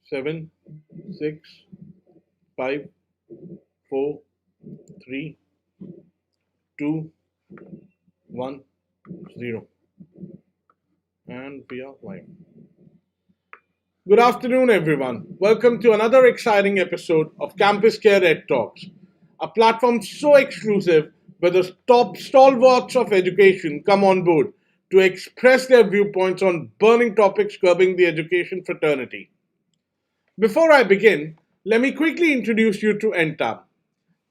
seven, six, five, four, three, two, one, zero. And we are live. Good afternoon, everyone. Welcome to another exciting episode of CampusCare EdTalks, a platform so exclusive where the top stalwarts of education come on board to express their viewpoints on burning topics curbing the education fraternity. Before I begin, let me quickly introduce you to Entab.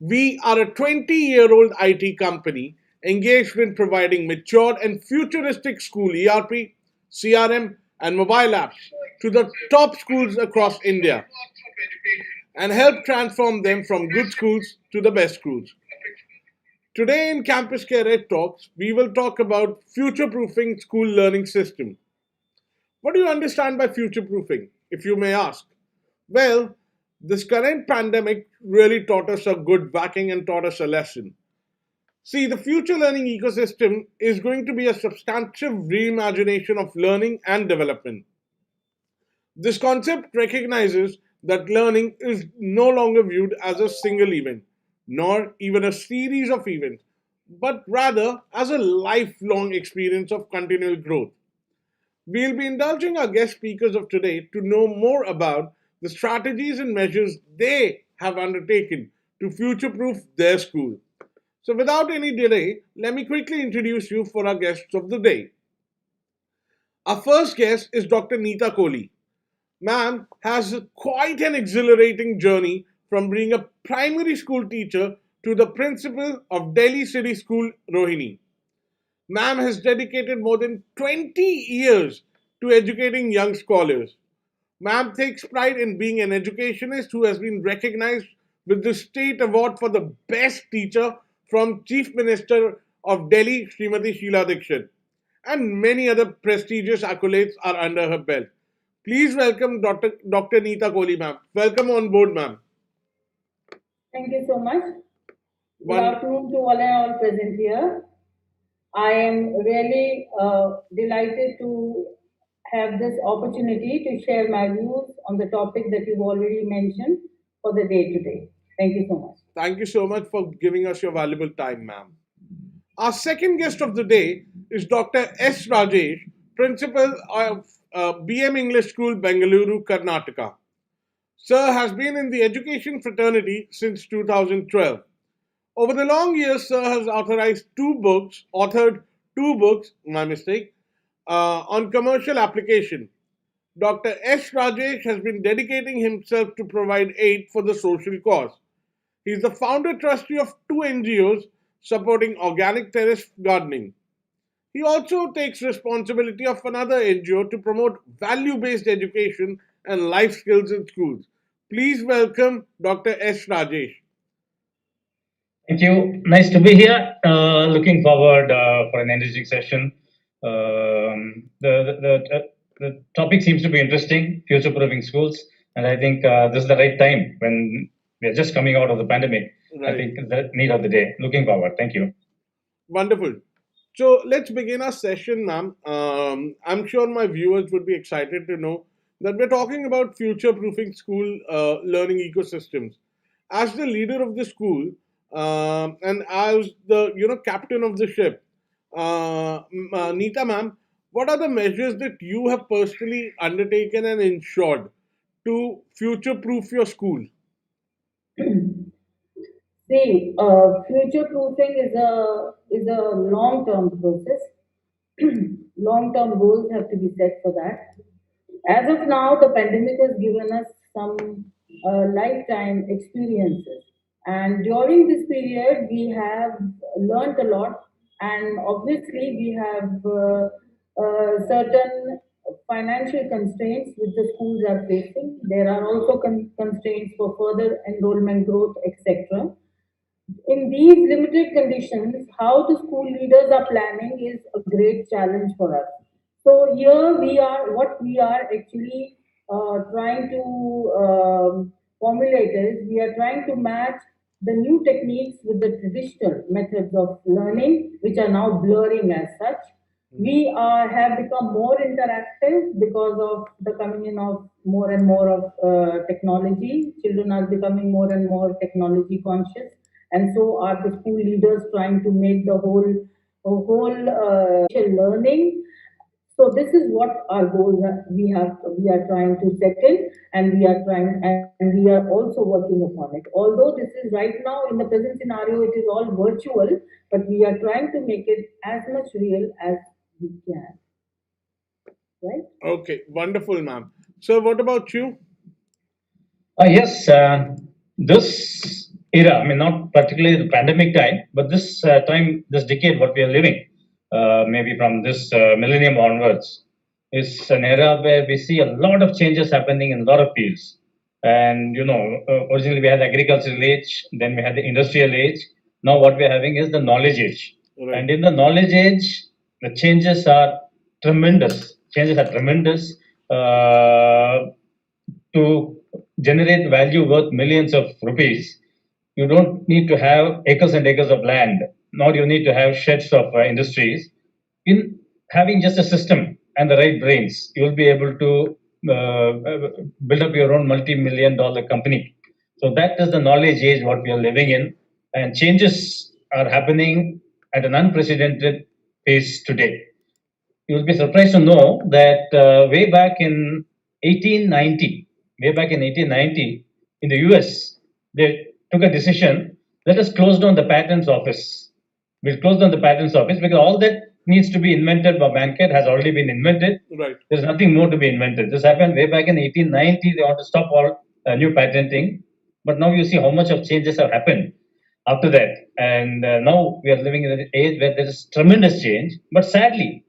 We are a 20-year-old IT company engaged in providing matured and futuristic school ERP, CRM, and mobile apps to the top schools across India and help transform them from good schools to the best schools. Today in Campus Care Ed Talks, we will talk about future-proofing school learning system. What do you understand by future-proofing, if you may ask? Well, this current pandemic really taught us a good whacking and taught us a lesson. See, the future learning ecosystem is going to be a substantive reimagination of learning and development. This concept recognizes that learning is no longer viewed as a single event, nor even a series of events, but rather as a lifelong experience of continual growth. We'll be indulging our guest speakers of today to know more about the strategies and measures they have undertaken to future proof their school. So, without any delay, let me quickly introduce you for our guests of the day. Our first guest is Dr. Neeta Kohli. Ma'am has quite an exhilarating journey from being a primary school teacher to the principal of Delhi City School, Rohini. Ma'am has dedicated more than 20 years to educating young scholars. Ma'am takes pride in being an educationist who has been recognized with the State Award for the Best Teacher from Chief Minister of Delhi, Srimati Sheila Dikshit, and many other prestigious accolades are under her belt. Please welcome Dr. Neeta Kohli, ma'am. Welcome on board, ma'am. Thank you so much. Good One, afternoon to all and all present here. I am really delighted to have this opportunity to share my views on the topic that you've already mentioned for the day today. Thank you so much. Thank you so much for giving us your valuable time, ma'am. Our second guest of the day is Dr. S. Rajesh, Principal of BM English School, Bengaluru, Karnataka. Sir has been in the education fraternity since 2012. Over the long years, Sir has authored two books, my mistake, on commercial application. Dr. S. Rajesh has been dedicating himself to provide aid for the social cause. He is the founder trustee of two NGOs supporting organic terrace gardening. He also takes responsibility of another NGO to promote value-based education and life skills in schools. Please welcome Dr. S. Rajesh. Thank you. Nice to be here. Looking forward for an energetic session. The topic seems to be interesting, future-proofing schools, and I think this is the right time when we are just coming out of the pandemic. I Right. think the need of the day. Looking forward. Thank you. Wonderful. So let's begin our session, ma'am. I'm sure my viewers would be excited to know that we're talking about future-proofing school learning ecosystems. As the leader of the school and as the captain of the ship, Neeta, ma'am, what are the measures that you have personally undertaken and ensured to future-proof your school? See, future proofing is a long term process. Long term goals have to be set for that. As of now, the pandemic has given us some lifetime experiences. And during this period, we have learned a lot, and obviously, we have certain financial constraints which the schools are facing. There are also constraints for further enrollment growth, etc. In these limited conditions, how the school leaders are planning is a great challenge for us. So here what we are actually trying to formulate is we are trying to match the new techniques with the traditional methods of learning, which are now blurring as such. have become more interactive because of the coming in of more and more of technology. Children are becoming more and more technology conscious, and so are the school leaders trying to make the whole learning. So this is what our goals are. We are trying to settle, and we are also working upon it. Although this is right now in the present scenario, it is all virtual, but we are trying to make it as much real as we can. Right? Okay, wonderful, ma'am. So, what about you? Yes, this era, I mean, not particularly the pandemic time, but this time, this decade, what we are living, maybe from this millennium onwards, is an era where we see a lot of changes happening in a lot of fields. And, originally we had the agricultural age, then we had the industrial age. Now, what we are having is the knowledge age. Right. And in the knowledge age, the changes are tremendous. Changes are tremendous. To generate value worth millions of rupees, you don't need to have acres and acres of land, nor you need to have sheds of industries. In having just a system and the right brains, you will be able to build up your own multi-million dollar company. So that is the knowledge age what we are living in, and changes are happening at an unprecedented pace today. You will be surprised to know that way back in 1890, in the US, they took a decision, let us close down the patents office. We'll close down the patents office because all that needs to be invented by mankind has already been invented. Right. There's nothing more to be invented. This happened way back in 1890. They want to stop all new patenting. But now you see how much of changes have happened after that. And now we are living in an age where there is tremendous change. But sadly,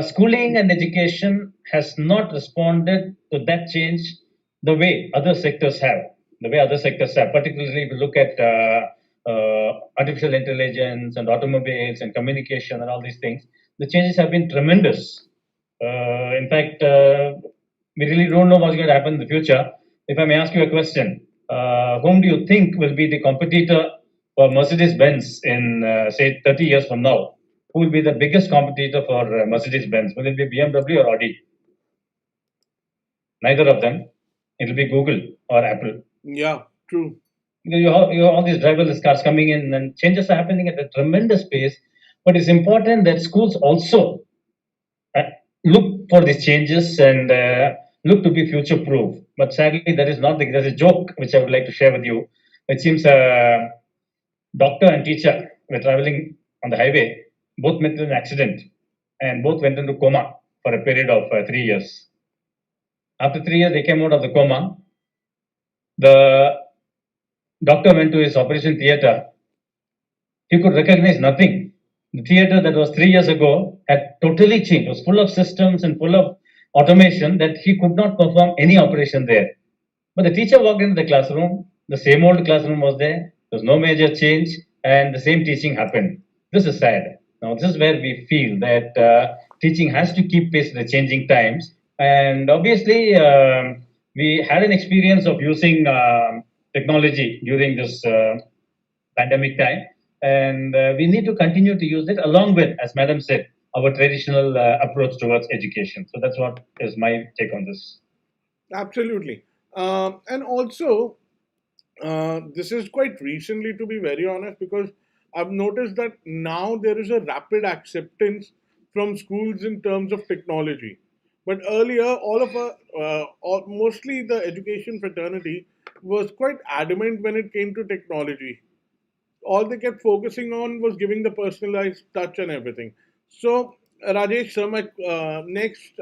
schooling and education has not responded to that change the way other sectors have. The way other sectors have, particularly if you look at artificial intelligence and automobiles and communication and all these things, the changes have been tremendous. In fact, we really don't know what's going to happen in the future. If I may ask you a question, whom do you think will be the competitor for Mercedes Benz in, say, 30 years from now? Who will be the biggest competitor for Mercedes Benz? Will it be BMW or Audi? Neither of them. It will be Google or Apple. Yeah, true. You have all these driverless cars coming in, and changes are happening at a tremendous pace. But it's important that schools also uh, look for these changes and look to be future proof. But sadly, that is not the case. There's a joke which I would like to share with you. It seems a doctor and teacher were traveling on the highway, both met in an accident, and both went into coma for a period of 3 years. After 3 years, they came out of the coma. The doctor went to his operation theater. He could recognize nothing. The theater that was 3 years ago had totally changed. It was full of systems and full of automation that he could not perform any operation there. But the teacher walked into the classroom. The same old classroom was there. There was no major change, and the same teaching happened. This is sad. Now, this is where we feel that teaching has to keep pace with the changing times. And obviously, we had an experience of using technology during this pandemic time, and we need to continue to use it along with, as Madam said, our traditional approach towards education. So that's what is my take on this. Absolutely. And also, this is quite recently, to be very honest, because I've noticed that now there is a rapid acceptance from schools in terms of technology. But earlier, mostly the education fraternity was quite adamant when it came to technology. All they kept focusing on was giving the personalized touch and everything. So, Rajesh, sir, my next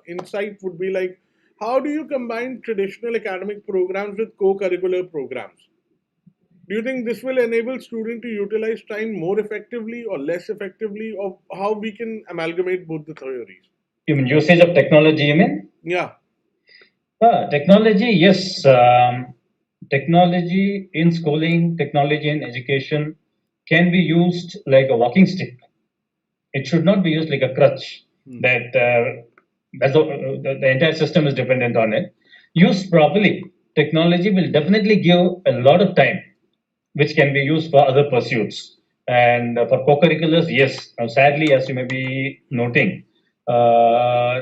insight would be like, how do you combine traditional academic programs with co-curricular programs? Do you think this will enable students to utilize time more effectively or less effectively, or how we can amalgamate both the theories? You mean usage of technology, you mean? Yeah, Technology, yes. Technology in schooling, technology in education can be used like a walking stick. It should not be used like a crutch that the entire system is dependent on it. Used properly, technology will definitely give a lot of time which can be used for other pursuits. And for co-curriculars, yes. Now, sadly, as you may be noting, uh,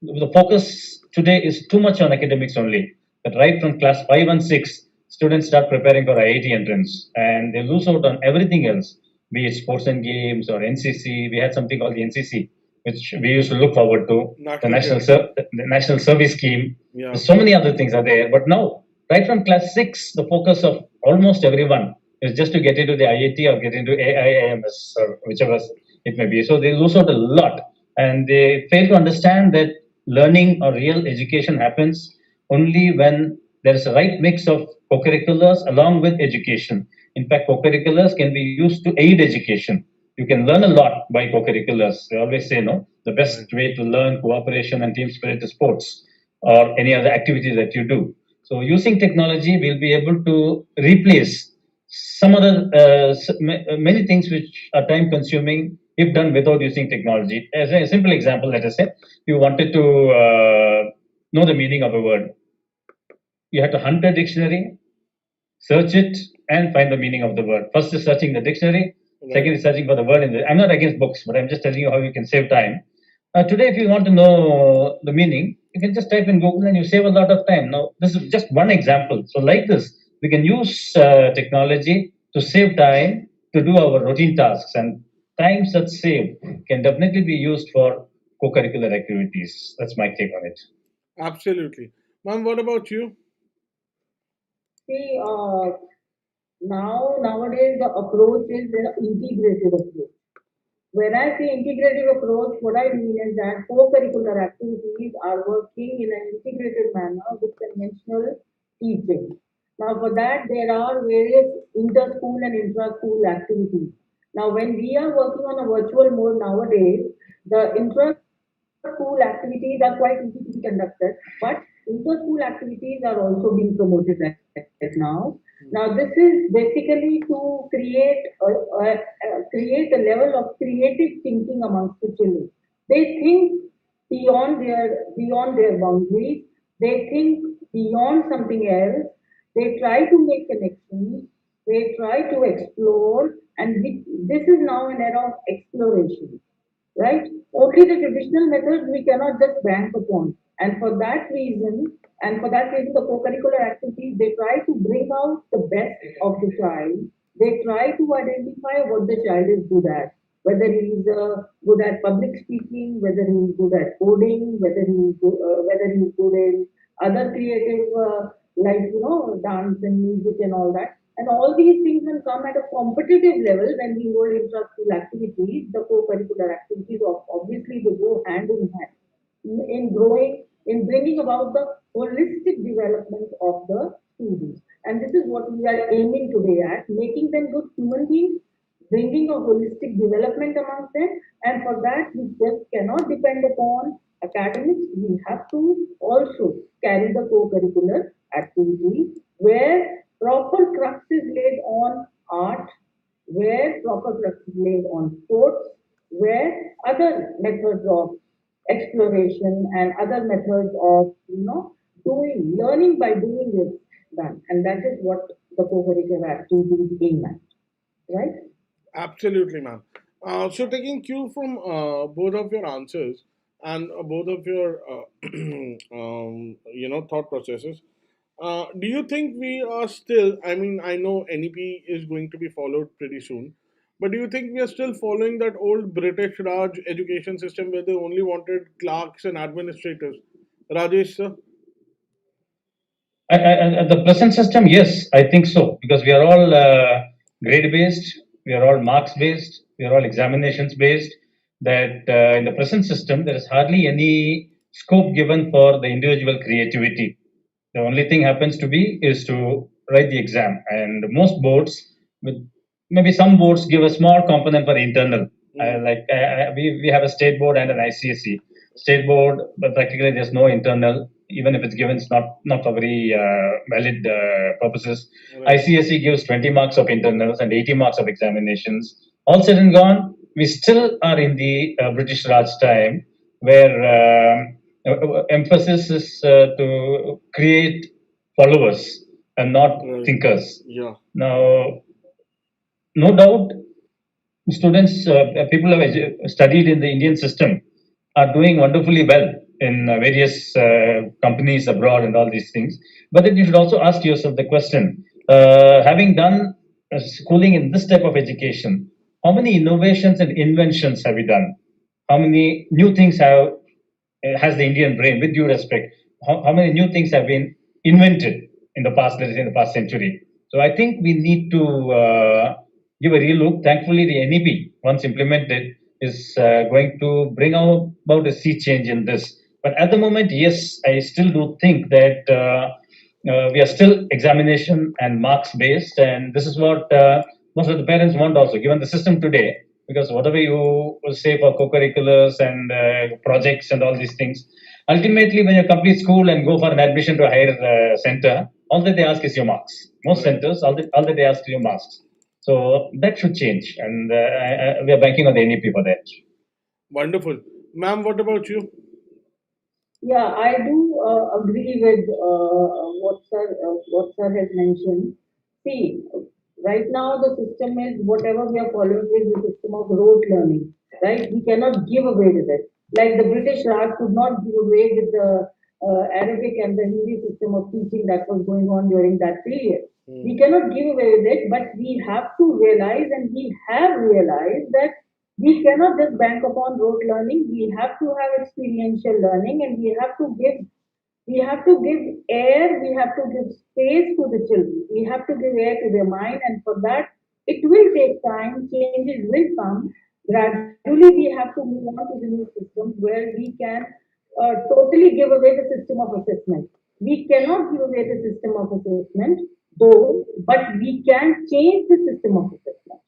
the focus today is too much on academics only. That right from class 5 and 6, students start preparing for IIT entrance and they lose out on everything else, be it sports and games or NCC. We had something called the NCC, which we used to look forward to, the National Care. the National Service Scheme. Yeah. So many other things are there. But now, right from class 6, the focus of almost everyone is just to get into the IIT or get into AIIMS or whichever it may be. So they lose out a lot and they fail to understand that learning or real education happens only when there is a right mix of co-curriculars along with education. In fact, co-curriculars can be used to aid education. You can learn a lot by co-curriculars. They always say, no, the best way to learn cooperation and team spirit is sports or any other activity that you do. So using technology, we'll be able to replace some other many things which are time consuming if done without using technology. As a simple example, let us say you wanted to know the meaning of a word. You have to hunt a dictionary, search it, and find the meaning of the word. First is searching the dictionary. Second is searching for the word in the. I'm not against books, but I'm just telling you how you can save time. Today, if you want to know the meaning, you can just type in Google and you save a lot of time. Now, this is just one example. So, like this, we can use technology to save time to do our routine tasks, and time such saved can definitely be used for co-curricular activities. That's my take on it. Absolutely. Ma'am, what about you? See, nowadays the approach is an integrated approach. When I say integrative approach, what I mean is that co-curricular activities are working in an integrated manner with conventional teaching. Now, for that, there are various inter-school and intra-school activities. Now, when we are working on a virtual mode nowadays, the intra-school activities are quite easy to be conducted, but inter-school activities are also being promoted right now. Now, this is basically to create a level of creative thinking amongst the children. They think beyond their boundaries. They think beyond something else. They try to make connections. They try to explore, and this is now an era of exploration, right? Only the traditional methods we cannot just bank upon. And for that reason, the co-curricular activities, they try to bring out the best of the child. They try to identify what the child is good at, whether he is good at public speaking, whether he is good at coding, whether he is good in other creative, like, dance and music and all that. And all these things will come at a competitive level when we hold intra-school activities. The co-curricular activities, obviously, they go hand in hand in growing, in bringing about the holistic development of the students. And this is what we are aiming today at, making them good human beings, bringing a holistic development amongst them. And for that, we just cannot depend upon academics. We have to also carry the co-curricular activities where proper crux is laid on art, where proper crux is laid on sports, where other methods of exploration and other methods of doing learning by doing is done, and that is what the co-curricular activities aim at, right? Absolutely, ma'am. So, taking cue from both of your answers and both of your, thought processes, do you think we are still? I mean, I know NEP is going to be followed pretty soon, but do you think we are still following that old British Raj education system where they only wanted clerks and administrators? Rajesh, sir. The present system, yes, I think so, because we are all grade based, we are all marks based, we are all examinations based. That in the present system, there is hardly any scope given for the individual creativity. The only thing happens to be is to write the exam, and most boards, with maybe some boards, give a small component for internal. We have a state board and an ICSE. State board, but practically there's no internal. Even if it's given, it's not for very valid purposes. Right. ICSE gives 20 marks of internals and 80 marks of examinations. All said and gone, we still are in the British Raj time, where emphasis is to create followers and not Right. thinkers. Yeah. Now, no doubt, students, people who have studied in the Indian system are doing wonderfully well in various companies abroad and all these things. But then you should also ask yourself the question: having done schooling in this type of education, how many innovations and inventions have we done? How many new things has the Indian brain? With due respect, how many new things have been invented in the past, let's say in the past century? So I think we need to give a real look. Thankfully, the NEP, once implemented, is going to bring about a sea change in this. But at the moment, yes, I still do think that we are still examination and marks based, and this is what most of the parents want also, given the system today. Because whatever you say for co-curriculars and projects and all these things, ultimately, when you complete school and go for an admission to a higher center, all that they ask is your marks. Most Right. centers, all that they ask is your marks. So that should change, and we are banking on the NEP for that. Wonderful. Ma'am, what about you? Yeah, I do agree with what sir has mentioned. See, right now the system is whatever we are following is the system of rote learning, right? We cannot give away with it. Like the British Raj could not give away with the Arabic and the Hindi system of teaching that was going on during that period. We cannot give away with it, but we have to realize, and we have realized that we cannot just bank upon rote learning. We have to have experiential learning, and we have to give air, we have to give space to the children. We have to give air to their mind, and for that, it will take time, changes will come. Gradually, we have to move on to the new systems where we can totally give away the system of assessment. We cannot give away the system of assessment, though, but we can change the system of assessment.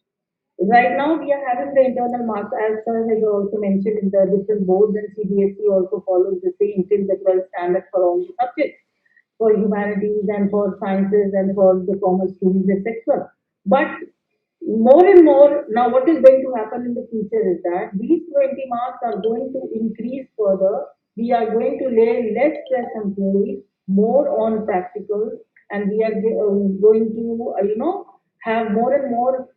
Right now, we are having the internal marks, as sir has also mentioned, in the different boards, and CBSE also follows the same till the 12th standard for all the subjects, for humanities and for sciences and for the commerce students, etc. But more and more, now what is going to happen in the future is that these 20 marks are going to increase further. We are going to lay less stress on theory, more on practicals, and we are going to, have more and more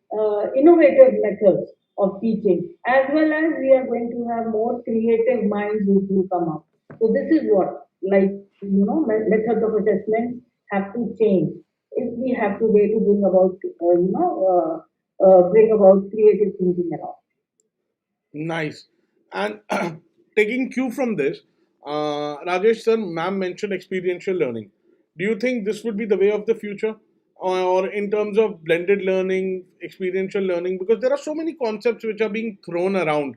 innovative methods of teaching, as well as we are going to have more creative minds which will come up. So this is what, like, methods of assessment have to change if we have to way to bring about creative thinking around. Nice. And taking cue from this, Rajesh sir, ma'am mentioned experiential learning. Do you think this would be the way of the future? Or in terms of blended learning, experiential learning? Because there are so many concepts which are being thrown around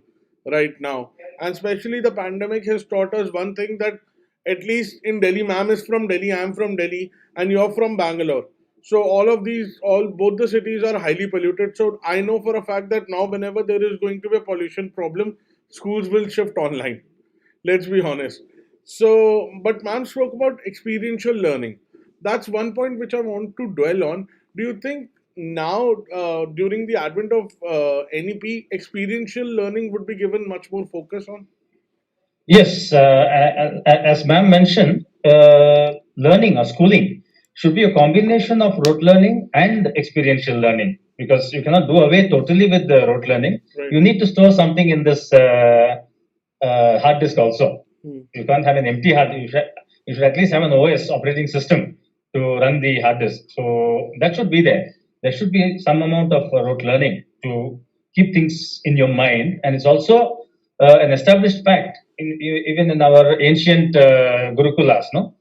right now. And especially the pandemic has taught us one thing, that at least in Delhi, ma'am is from Delhi, I'm from Delhi, and you're from Bangalore. So all of these, all both the cities are highly polluted. So I know for a fact that now whenever there is going to be a pollution problem, schools will shift online. Let's be honest. So, but ma'am spoke about experiential learning. That's one point which I want to dwell on. Do you think now, during the advent of NEP, experiential learning would be given much more focus on? Yes, as ma'am mentioned, learning or schooling should be a combination of rote learning and experiential learning, because you cannot do away totally with the rote learning. Right. You need to store something in this hard disk also. Hmm. You can't have an empty hard. You should at least have an OS operating system to run the hard disk. So that should be there. There should be some amount of rote learning to keep things in your mind, and it's also an established fact even in our ancient gurukulas. No,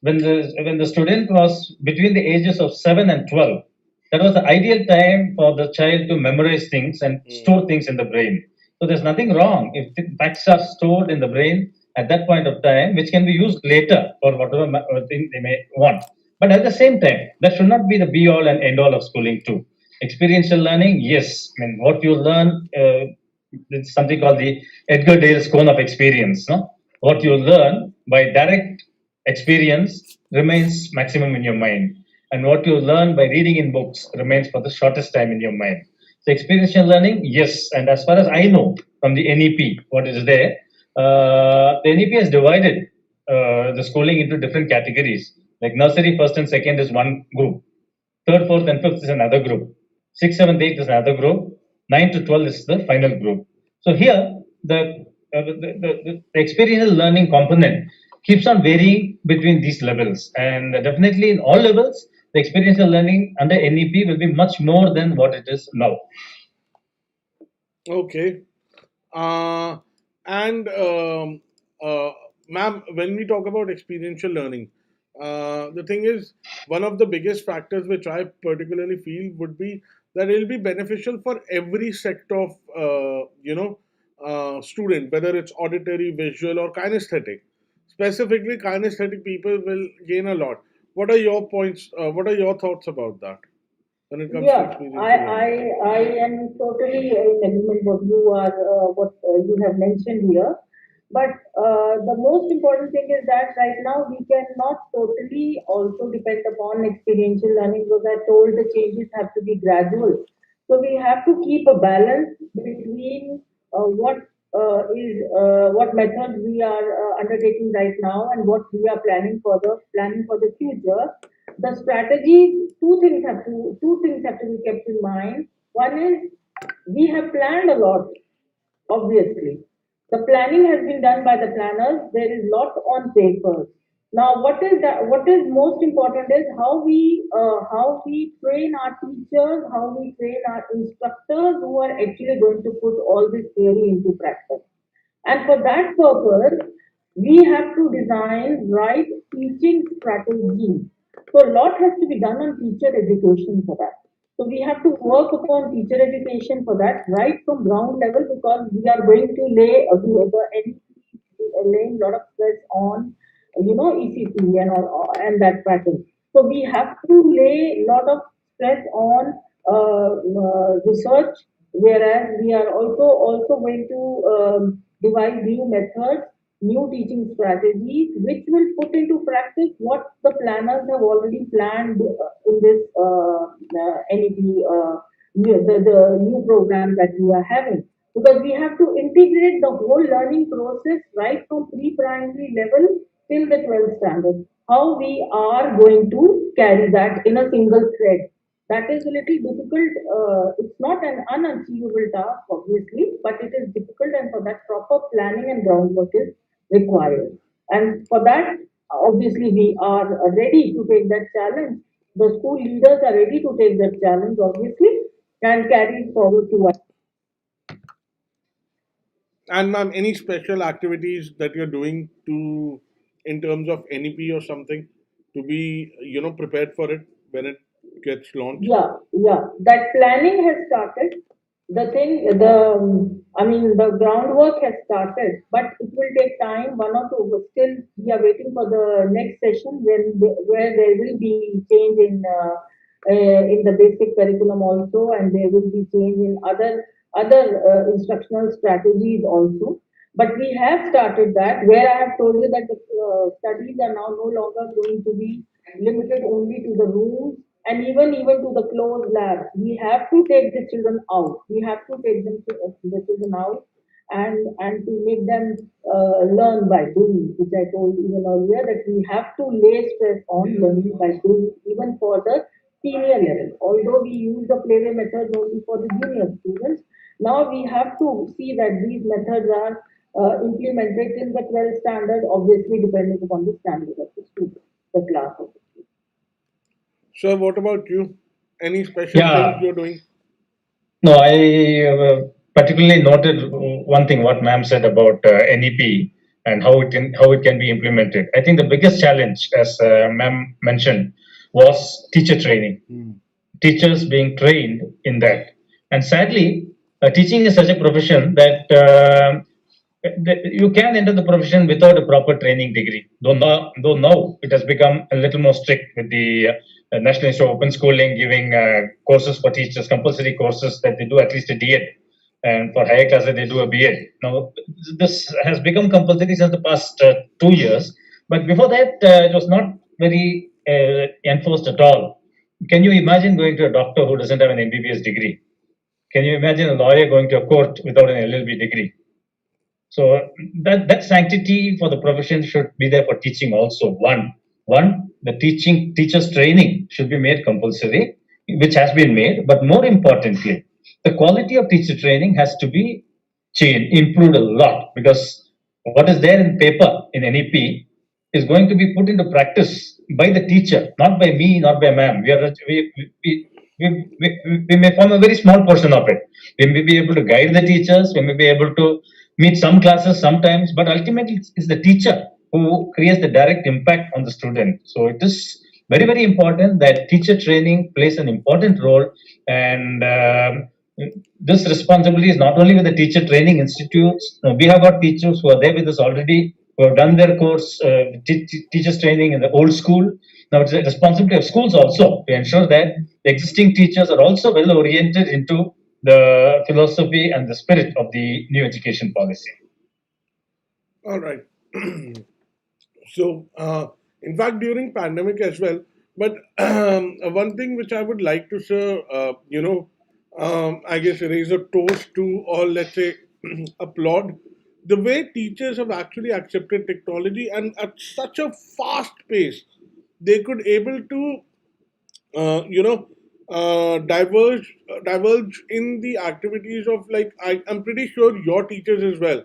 when the student was between the ages of 7 and 12, that was the ideal time for the child to memorize things and store things in the brain. So there's nothing wrong if the facts are stored in the brain at that point of time, which can be used later for whatever thing they may want. But at the same time, that should not be the be all and end all of schooling too. Experiential learning, yes. I mean, what you learn, it's something called the Edgar Dale's cone of experience. No, what you learn by direct experience remains maximum in your mind, and what you learn by reading in books remains for the shortest time in your mind. So experiential learning, yes. And as far as I know from the NEP, what is there, the NEP has divided the schooling into different categories. Like nursery, first and second is one group. Third, fourth, and fifth is another group. 6, 7, 8 is another group. 9 to 12 is the final group. So here, the experiential learning component keeps on varying between these levels. And definitely in all levels, the experiential learning under NEP will be much more than what it is now. Okay. Uh, and ma'am, when we talk about experiential learning, the thing is, one of the biggest factors which I particularly feel would be that it will be beneficial for every sect of student, whether it's auditory, visual, or kinesthetic. Specifically, kinesthetic people will gain a lot. What are your points? What are your thoughts about that when it comes to Yeah, I, experiential I, learning? I am totally in agreement what you have mentioned here. But the most important thing is that right now we cannot totally also depend upon experiential learning because I told the changes have to be gradual. So we have to keep a balance between what methods we are undertaking right now and what we are planning for the future. The strategy, two things have to be kept in mind. One is we have planned a lot, obviously. The planning has been done by the planners. There is lot on paper. Now, what is most important is how we train our teachers, how we train our instructors who are actually going to put all this theory into practice. And for that purpose, we have to design right teaching strategy. So a lot has to be done on teacher education for that. So we have to work upon teacher education for that right from ground level because we are going to laying a lot of stress on ECC and all and that pattern. So we have to lay a lot of stress on research, whereas we are also going to devise new methods, new teaching strategies, which will put into practice what the planners have already planned in this NEP, the new program that we are having. Because we have to integrate the whole learning process right from pre-primary level till the 12th standard. How we are going to carry that in a single thread. That is a little difficult. It's not an unachievable task, obviously, but it is difficult, and for that, proper planning and groundwork is required. And for that, obviously, we are ready to take that challenge. The school leaders are ready to take that challenge, obviously, and carry it forward to us. And ma'am, any special activities that you're doing to, in terms of NEP or something, to be prepared for it when it gets launched? Yeah. That planning has started. The groundwork has started, but it will take time. One or two, but still, we are waiting for the next session where there will be change in the basic curriculum also, and there will be change in other instructional strategies also. But we have started that, where I have told you that the studies are now no longer going to be limited only to the rooms and even to the closed labs. We have to take the children out. We have to take the children out and to make them learn by doing, which I told even earlier that we have to lay stress on learning by doing, even for the senior level. Although we use the playway method only for the junior students, now we have to see that these methods are implemented in the 12th standard, obviously depending upon the standard of the student, the class of the student. Sir, what about you? Any special things Yeah, you're doing? no, I particularly noted one thing what ma'am said about NEP and how it can be implemented. I think the biggest challenge, as ma'am mentioned, was teacher training. Teachers being trained in that, and sadly, teaching is such a profession that you can enter the profession without a proper training degree. Though now it has become a little more strict with the National Institute of Open Schooling giving courses for teachers, compulsory courses that they do at least a D.Ed, and for higher classes they do a B.Ed. Now this has become compulsory since the past 2 years, but before that it was not very enforced at all. Can you imagine going to a doctor who doesn't have an MBBS degree? Can you imagine a lawyer going to a court without an LLB degree? So that sanctity for the profession should be there for teaching also. One, the teachers training should be made compulsory. which has been made, but more importantly, the quality of teacher training has to be improved a lot, because what is there in paper in NEP is going to be put into practice by the teacher, not by me, not by ma'am. We may form a very small portion of it. We may be able to guide the teachers, we may be able to meet some classes sometimes, but ultimately it's the teacher who creates the direct impact on the student. So it is very, very important that teacher training plays an important role, and this responsibility is not only with the teacher training institutes. We have got teachers who are there with us already, who have done their course, teachers training in the old school. Now it's the responsibility of schools also to ensure that the existing teachers are also well oriented into the philosophy and the spirit of the new education policy. All right. So, in fact, during pandemic as well. But one thing which I would like to, sir, I guess raise a toast to, or let's say applaud the way teachers have actually accepted technology and at such a fast pace, they could able to uh, you know divulge in the activities of, like, I'm pretty sure your teachers as well,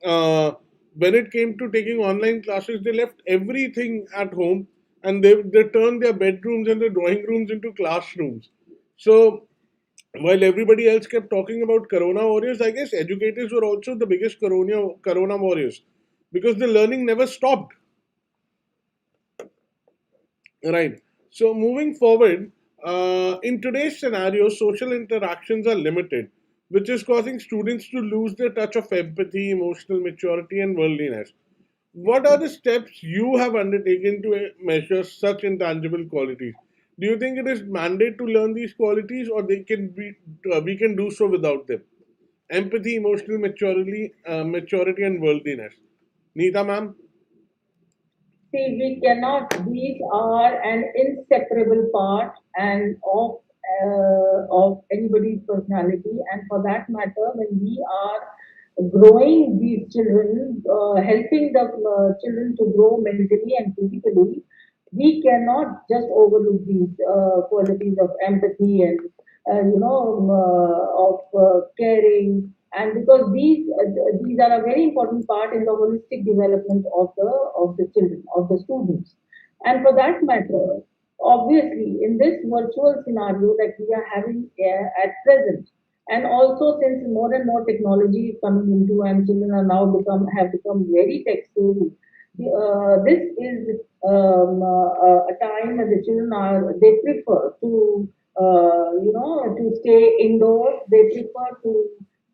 uh, when it came to taking online classes, they left everything at home, and they turned their bedrooms and their drawing rooms into classrooms. So while everybody else kept talking about corona warriors, I guess educators were also the biggest corona warriors, because the learning never stopped. Right. So moving forward, in today's scenario, social interactions are limited, which is causing students to lose their touch of empathy, emotional maturity, and worldliness. What are the steps you have undertaken to measure such intangible qualities? Do you think it is mandate to learn these qualities, or they can be we can do so without them? Empathy, emotional maturity, and worldliness. Neeta, ma'am. See, we cannot, these are an inseparable part and of anybody's personality. And for that matter, when we are growing these children, helping the children to grow mentally and physically, we cannot just overlook these qualities of empathy and of caring, and because these are a very important part in the holistic development of the children, of the students. And for that matter, obviously in this virtual scenario that we are having at present, and also since more and more technology is coming into and children are now become very tech savvy, this is a time when the children are, they prefer to to stay indoors. They prefer to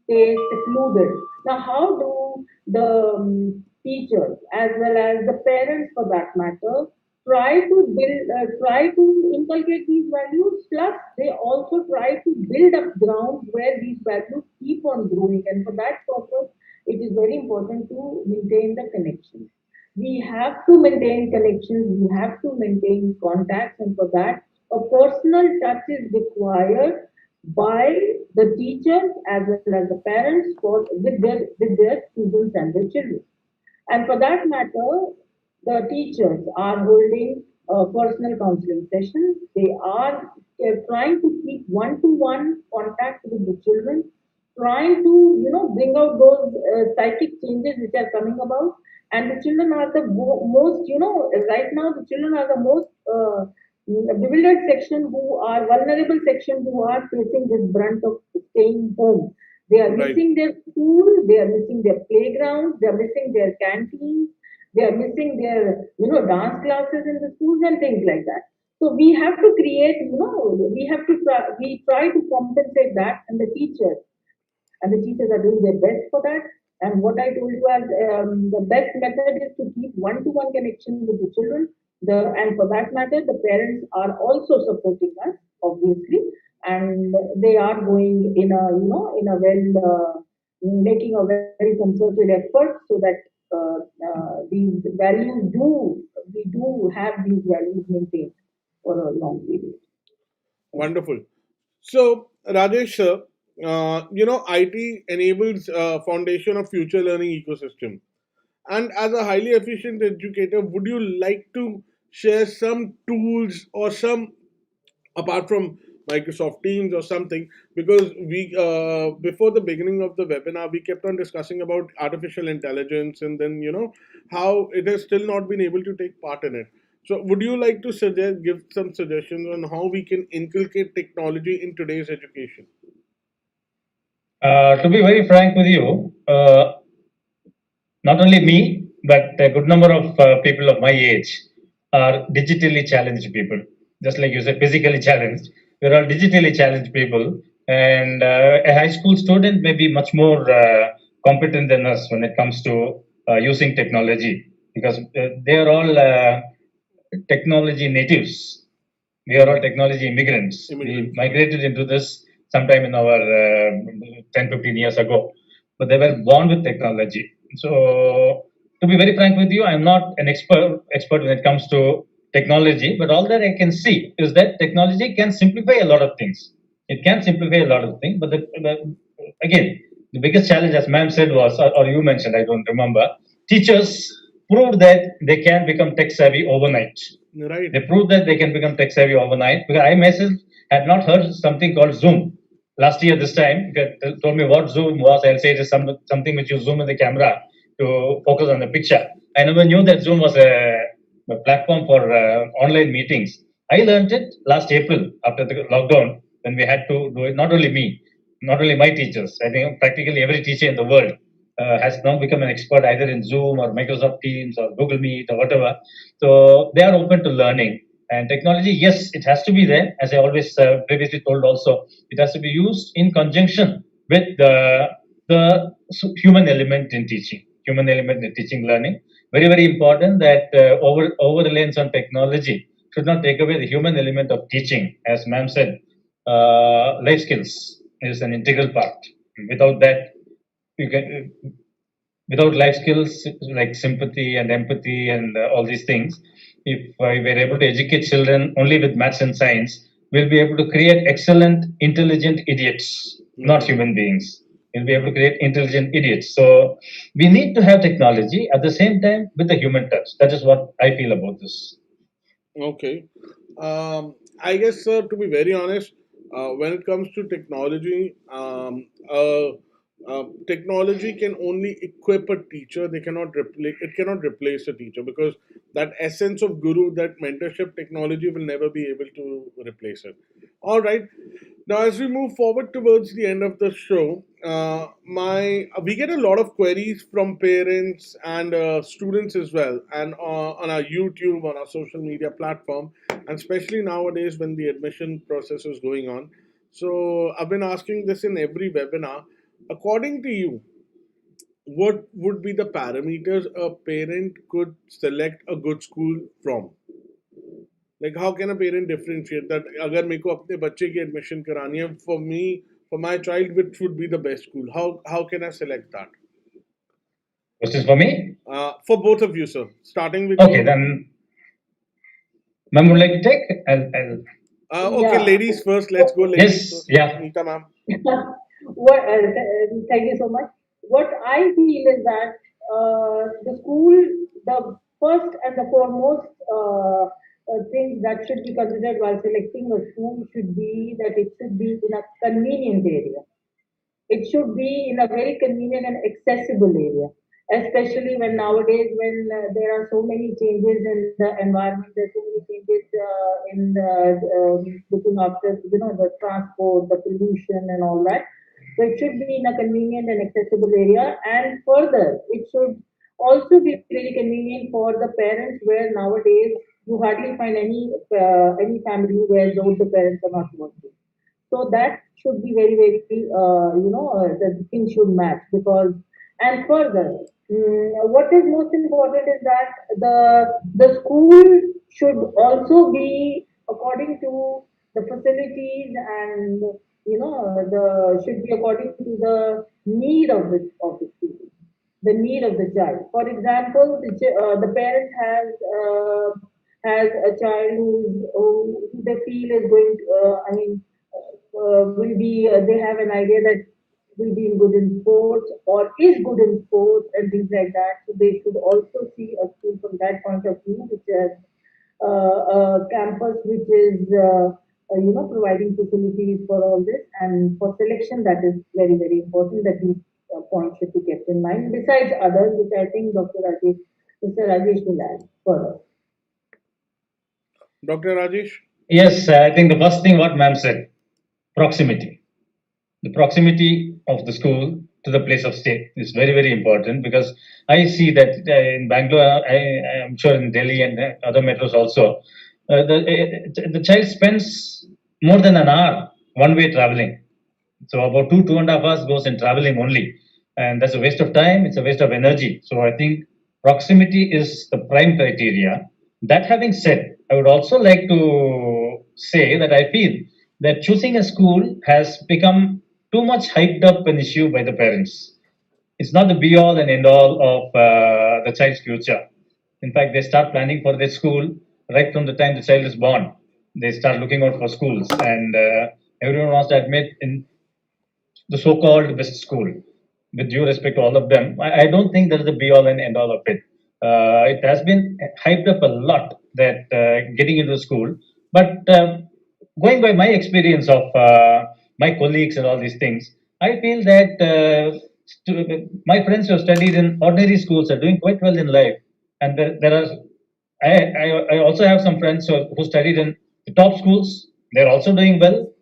stay secluded. Now, how do the teachers as well as the parents, for that matter, try to inculcate these values? Plus, they also try to build up ground where these values keep on growing, and for that purpose, it is very important to maintain the connection. We have to maintain connections, we have to maintain contacts, and for that, a personal touch is required by the teachers as well as the parents with their students and their children. And for that matter, the teachers are holding personal counseling sessions. They are trying to keep one-to-one contact with the children, trying to bring out those psychic changes which are coming about. And the children are the most, right now the children are the most bewildered section, who are vulnerable section, who are facing this brunt of staying home. They are Right. missing their school, they are missing their playgrounds, they are missing their canteens, they are missing their dance classes in the schools and things like that. So we have to create, we try to compensate that, and the teachers are doing their best for that. And what I told you as the best method is to keep one-to-one connection with the children. And for that matter, the parents are also supporting us, obviously, and they are going in a making a very concerted effort so that these values do we do have these values maintained for a long period. Wonderful. So, Rajesh sir, IT enables foundation of future learning ecosystem. And as a highly efficient educator, would you like to share some tools, or some, apart from Microsoft Teams or something, because we before the beginning of the webinar we kept on discussing about artificial intelligence, and then how it has still not been able to take part in it. So would you like to give some suggestions on how we can inculcate technology in today's education? To be very frank with you, not only me, but a good number of people of my age are digitally challenged people. Just like you said, physically challenged. We're all digitally challenged people. And a high school student may be much more competent than us when it comes to using technology, because they are all technology natives. We are all technology immigrants. We Immigrants, right? migrated into this sometime in our 10, 15 years ago, but they were born with technology. So, to be very frank with you, I'm not an expert when it comes to technology, but all that I can see is that technology can simplify a lot of things. It can simplify a lot of things, but again, the biggest challenge, as ma'am said, was, or you mentioned, I don't remember, teachers proved that they can become tech savvy overnight. Right. They proved that they can become tech savvy overnight, because I myself had not heard something called Zoom. Last year, this time, they told me what Zoom was. I'll say it is something which you zoom in the camera to focus on the picture. I never knew that Zoom was a platform for online meetings. I learned it last April after the lockdown, when we had to do it. Not only me, not only my teachers. I think practically every teacher in the world has now become an expert either in Zoom or Microsoft Teams or Google Meet or whatever. So they are open to learning. And technology, yes, it has to be there. As I always previously told also, it has to be used in conjunction with the human element in teaching, human element in teaching learning. Very, very important that over reliance on technology should not take away the human element of teaching. As ma'am said, life skills is an integral part. Without that, you can without life skills like sympathy and empathy and all these things, if we're able to educate children only with maths and science, we'll be able to create excellent, intelligent idiots, not Right. human beings. We'll be able to create intelligent idiots. So we need to have technology at the same time with the human touch. That is what I feel about this. Okay. I guess, sir, to be very honest, when it comes to technology, technology can only equip a teacher. They cannot replace. It cannot replace a teacher, because that essence of guru, that mentorship, technology will never be able to replace it. All right. Now, as we move forward towards the end of the show, my we get a lot of queries from parents and students as well, and on our YouTube, on our social media platform, and especially nowadays when the admission process is going on. So I've been asking this in every webinar. According to you, what would be the parameters a parent could select a good school from? Like, how can a parent differentiate that अगर मेरे को अपने बच्चे की admission करानी है, for me, for my child, which would be the best school? How can I select that? Questions for me? For both of you, sir. Starting with Okay, you. then ma'am would like to take? Okay, Yeah. ladies first. Let's go, ladies Yes, first. yeah. Neeta, ma'am. Thank you so much. What I feel is that the school, the first and the foremost things that should be considered while selecting a school should be that it should be in a convenient area. It should be in a very convenient and accessible area, especially when nowadays when there are so many changes in the environment, there's so many changes in the looking after the transport, the pollution, and all that. So it should be in a convenient and accessible area, and further, it should also be very convenient for the parents, where nowadays you hardly find any family where both the parents are not working. So that should be very, very, the things should match because, and further, what is most important is that the school should also be according to the facilities and the should be according to the need of the student, the need of the child. For example, the parent has a child who they feel is going to, will be they have an idea that will be good in sports or is good in sports and things like that. So they should also see a school from that point of view, which has a campus which is providing facilities for all this, and for selection, that is very, very important that these points should be kept in mind, besides others, which I think Mr. Rajesh will add further. Dr. Rajesh? Yes, I think the first thing what ma'am said, proximity. The proximity of the school to the place of stay is very, very important, because I see that in Bangalore, I am sure in Delhi and other metros also, the child spends more than an hour one way traveling. So about 2.5 hours goes in traveling only, and that's a waste of time. It's a waste of energy. So I think proximity is the prime criteria. That having said, I would also like to say that I feel that choosing a school has become too much hyped up an issue by the parents. It's not the be all and end all of the child's future. In fact, they start planning for their school right from the time the child is born. They start looking out for schools, and everyone wants to admit in the so-called best school. With due respect to all of them, I don't think that is the be-all and end-all of it. It has been hyped up a lot that getting into the school, but going by my experience of my colleagues and all these things, I feel that my friends who have studied in ordinary schools are doing quite well in life, and there are. I also have some friends who studied in the top schools. They're also doing well.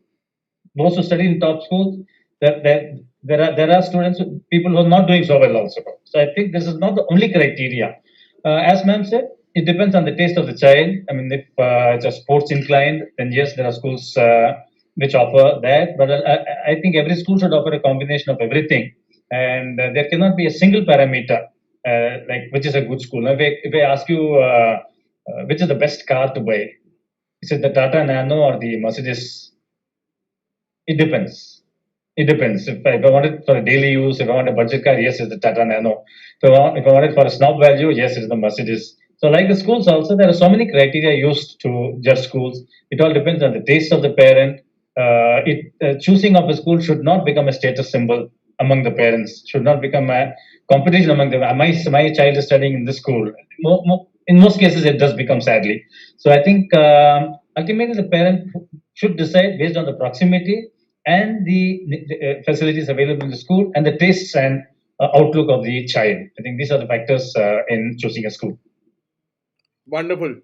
Those who study in top schools, there are students, people who are not doing so well also. So I think this is not the only criteria. As ma'am said, it depends on the taste of the child. I mean, if it's a sports inclined, then yes, there are schools which offer that. But I think every school should offer a combination of everything, and there cannot be a single parameter like which is a good school. Now, if I ask you which is the best car to buy, is it the Tata Nano or the Mercedes? It depends. It depends. If I want it for a daily use, if I want a budget car, yes, it's the Tata Nano. If I want it for a snob value, yes, it's the Mercedes. So, like the schools, also there are so many criteria used to judge schools. It all depends on the taste of the parent. Choosing of a school should not become a status symbol among the parents. Should not become a competition among them. My child is studying in this school. In most cases, it does become sadly. So, I think ultimately the parent should decide based on the proximity and the facilities available in the school and the tastes and outlook of the child. I think these are the factors in choosing a school. Wonderful.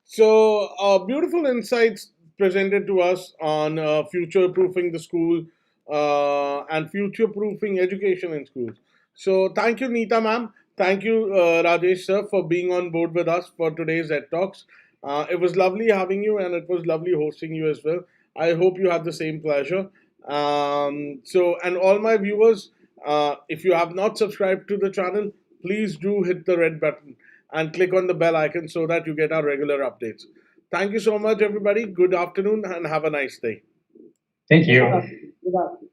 So, beautiful insights presented to us on future proofing the school and future proofing education in schools. So, thank you, Neeta ma'am. Thank you, Rajesh sir, for being on board with us for today's EdTalks. It was lovely having you, and it was lovely hosting you as well. I hope you had the same pleasure. And all my viewers, if you have not subscribed to the channel, please do hit the red button and click on the bell icon so that you get our regular updates. Thank you so much, everybody. Good afternoon and have a nice day. Thank Good you. afternoon. Good afternoon.